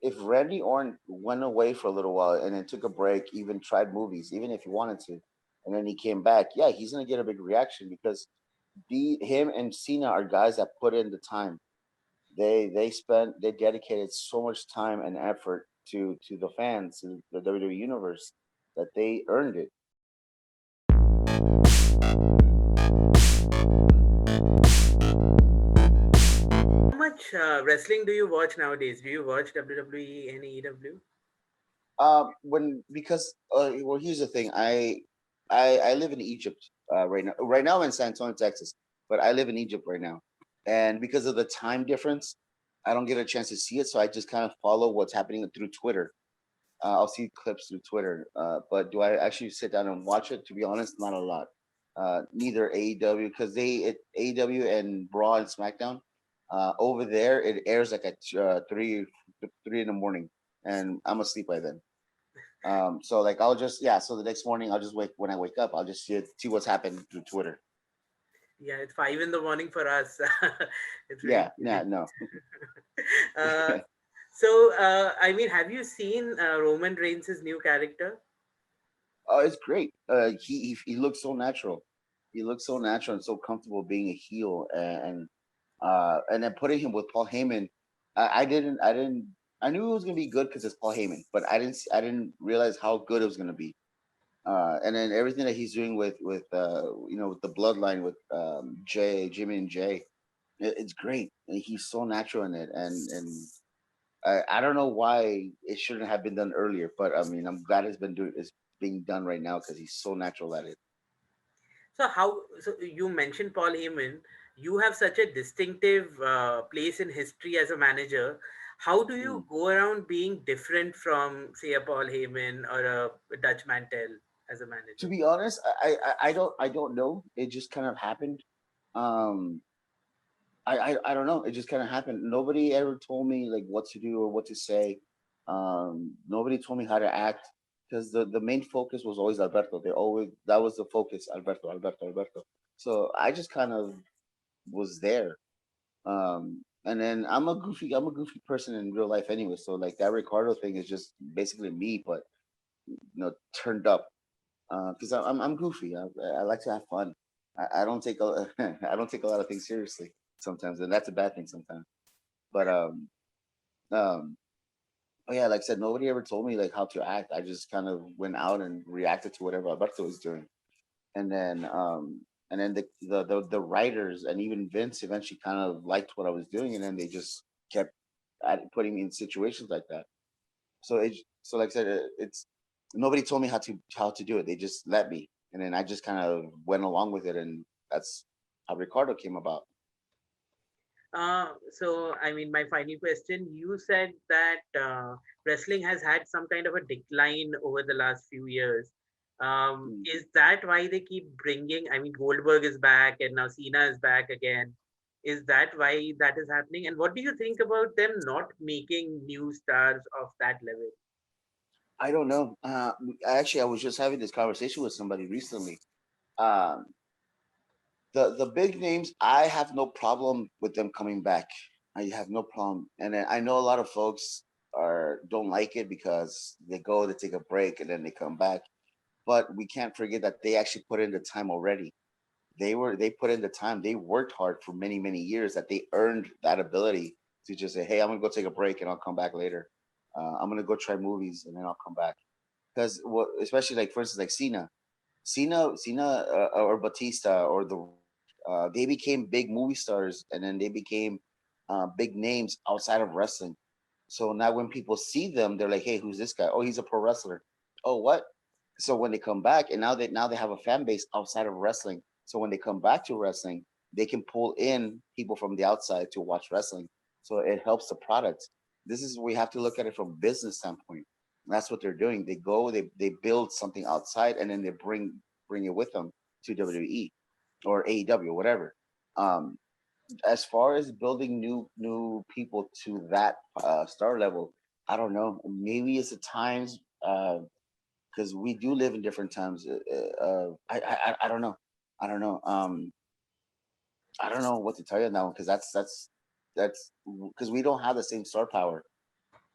if Randy Orton went away for a little while and then took a break, even tried movies, even if he wanted to, and then he came back, yeah, he's gonna get a big reaction because him and Cena are guys that put in the time. They dedicated so much time and effort to the fans, to the WWE universe, that they earned it. How much wrestling do you watch nowadays? Do you watch WWE and AEW? When because well, here's the thing. I live in Egypt right now. Right now I'm in San Antonio, Texas, but I live in Egypt right now, and because of the time difference, I don't get a chance to see it. So I just kind of follow what's happening through Twitter. I'll see clips through Twitter, but do I actually sit down and watch it? To be honest, not a lot. Neither AEW because AEW and Raw and SmackDown over there it airs like at three in the morning, and I'm asleep by then. So like I'll just yeah. So the next morning I'll just wake when I wake up. I'll just see what's happened through Twitter. Yeah, it's 5 in the morning for us. It's really Yeah, yeah, crazy. no. uh, so, I mean, have you seen Roman Reigns' new character? Oh, it's great. He looks so natural. He looks so natural and so comfortable being a heel, and then putting him with Paul Heyman. I knew it was gonna be good because it's Paul Heyman, but I didn't realize how good it was gonna be. And then everything that he's doing with the bloodline with Jimmy and Jay, it's great. And he's so natural in it, and I don't know why it shouldn't have been done earlier, but I mean I'm glad it's being done right now because he's so natural at it. So how? So you mentioned Paul Heyman. You have such a distinctive place in history as a manager. How do Mm. you go around being different from, say, a Paul Heyman or a Dutch Mantel as a To manager? be honest, I don't know. It just kind of happened. Um, I don't know. It just kind of happened. Nobody ever told me like what to do or what to say. Nobody told me how to act because the main focus was always Alberto. They always that was the focus, Alberto, Alberto, Alberto. So I just kind of was there. And then I'm a goofy person in real life anyway. So like that Ricardo thing is just basically me, but turned up. Because I'm goofy. I like to have fun. I don't take a I don't take a lot of things seriously sometimes, and that's a bad thing sometimes. But um, oh yeah, like I said, nobody ever told me like how to act. I just kind of went out and reacted to whatever Alberto was doing, and then the writers and even Vince eventually kind of liked what I was doing, and then they just kept putting me in situations like that. So like I said, it's nobody told me how to do it. They just let me, and then I just kind of went along with it, and that's how Ricardo came about. So, I mean, my final question, you said that wrestling has had some kind of a decline over the last few years. Mm. Is that why they keep bringing, I mean, Goldberg is back and now Cena is back again. Is that why that is happening? And what do you think about them not making new stars of that level? I don't know. Actually, I was just having this conversation with somebody recently. Um, the big names, I have no problem with them coming back. I have no problem, and I know a lot of folks are don't like it because they take a break, and then they come back. But we can't forget that they actually put in the time already. They put in the time. They worked hard for many years. That they earned that ability to just say, "Hey, I'm gonna go take a break, and I'll come back later. I'm gonna go try movies, and then I'll come back." Because especially like for instance, like Cena, or Batista or The Rock, they became big movie stars, and then they became big names outside of wrestling. So now when people see them, they're like, "Hey, who's this guy? Oh, he's a pro wrestler. Oh, what?" So when they come back, and now they have a fan base outside of wrestling. So when they come back to wrestling, they can pull in people from the outside to watch wrestling. So it helps the product. This is we have to look at it from a business standpoint. That's what they're doing. They build something outside, and then they bring it with them to WWE or AEW or whatever. Um, as far as building new people to that star level, I don't know. Maybe it's the times because we do live in different times. I don't know. I don't know. I don't know what to tell you now because that's because we don't have the same star power.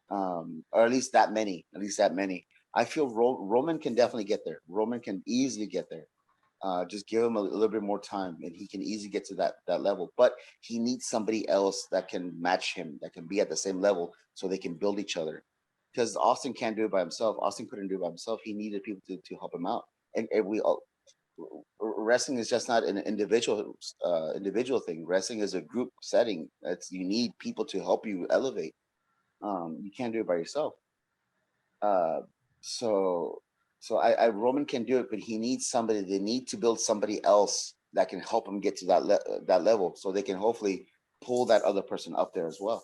or at least that many. At least that many. I feel Roman can definitely get there. Roman can easily get there. Just give him a little bit more time, and he can easily get to that level. But he needs somebody else that can match him, that can be at the same level, so they can build each other. Because Austin can't do it by himself. Austin couldn't do it by himself. He needed people to help him out. And we all, wrestling is just not an individual thing. Wrestling is a group setting. That's you need people to help you elevate. You can't do it by yourself. Uh, so I Roman can do it, but he needs somebody. They need to build somebody else that can help him get to that level, so they can hopefully pull that other person up there as well.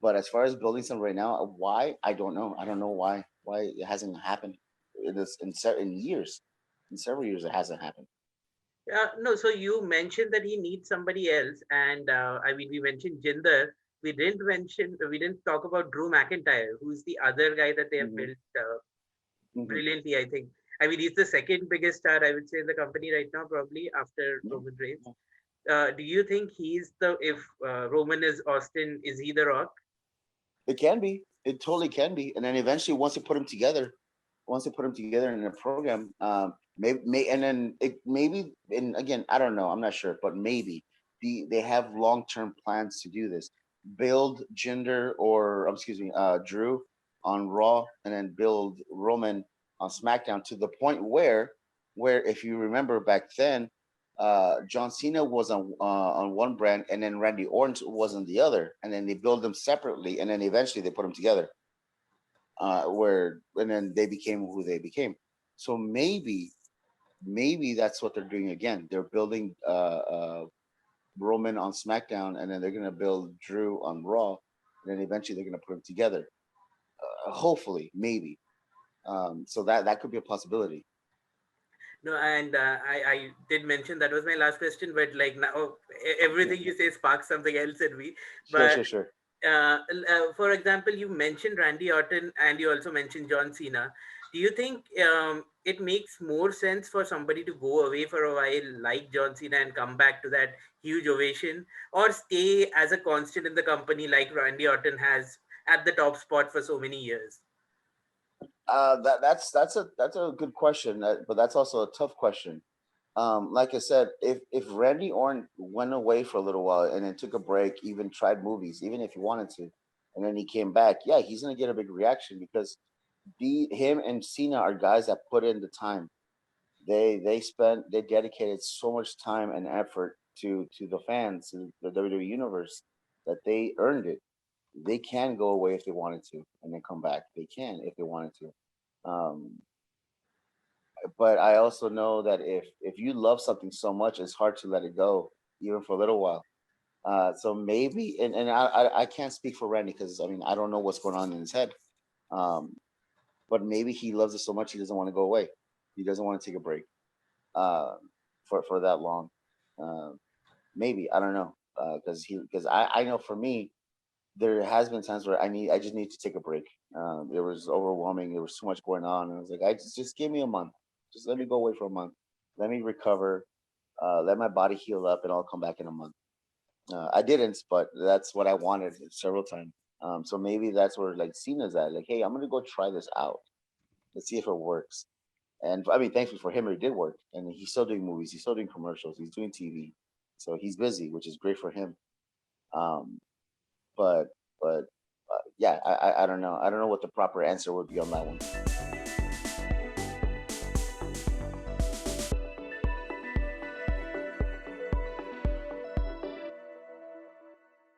But as far as building some right now, why I don't know. I don't know why it hasn't happened in years, in several years it hasn't happened. No, so you mentioned that he needs somebody else, and I mean, we mentioned Jinder. We didn't talk about Drew McIntyre, who's the other guy that they have Hmm. built Hmm. brilliantly, I think. I mean, he's the second biggest star, I would say, in the company right now, probably after Yeah, Roman Reigns. yeah. Do you think he's the, if Roman is Austin, is he the Rock? It can be. It totally can be. And then eventually, once they put them together in a program, and then it maybe, and again, I don't know, I'm not sure, but maybe they have long term plans to do this. Build Jinder or excuse me, Drew on Raw, and then build Roman on SmackDown to the point where if you remember back then, John Cena was on one brand, and then Randy Orton was on the other, and then they build them separately, and then eventually they put them together. Where and then they became who they became. So maybe that's what they're doing again. They're building Roman on SmackDown, and then they're gonna build Drew on Raw, and then eventually they're gonna put them together. Hopefully, maybe. So that could be a possibility. No, and I did mention that was my last question, but like now Yeah, everything you say sparks something else in me. sure, But sure, sure. for example, you mentioned Randy Orton and you also mentioned John Cena. Do you think it makes more sense for somebody to go away for a while, like John Cena, and come back to that huge ovation, or stay as a constant in the company like Randy Orton has at the top spot for so many years? That's a good question, but that's also a tough question. Like I said, if Randy Orton went away for a little while and then took a break, even tried movies, even if he wanted to, and then he came back, yeah, he's gonna get a big reaction because him and Cena are guys that put in the time. They dedicated so much time and effort to the fans, to the WWE universe, that they earned it. They can go away if they wanted to and then come back. They can if they wanted to. Um, but I also know that if you love something so much, it's hard to let it go, even for a little while. So maybe, and I can't speak for Randy because I mean I don't know what's going on in his head. Um, but maybe he loves it so much he doesn't want to go away. He doesn't want to take a break uh, for that long. Uh, Maybe I don't know because I know for me there has been times where I just need to take a break. It was overwhelming. There was too much going on, and I was like, I just give me a month. Just let me go away for a month. Let me recover. Let my body heal up, and I'll come back in a month. I didn't, but that's what I wanted several times. So maybe that's where like Cena's at. Like, hey, I'm gonna go try this out. Let's see if it works. And I mean, thankfully for him, it did work. And he's still doing movies. He's still doing commercials. He's doing TV. So he's busy, which is great for him. Um, but but yeah, I don't know. I don't know what the proper answer would be on that one.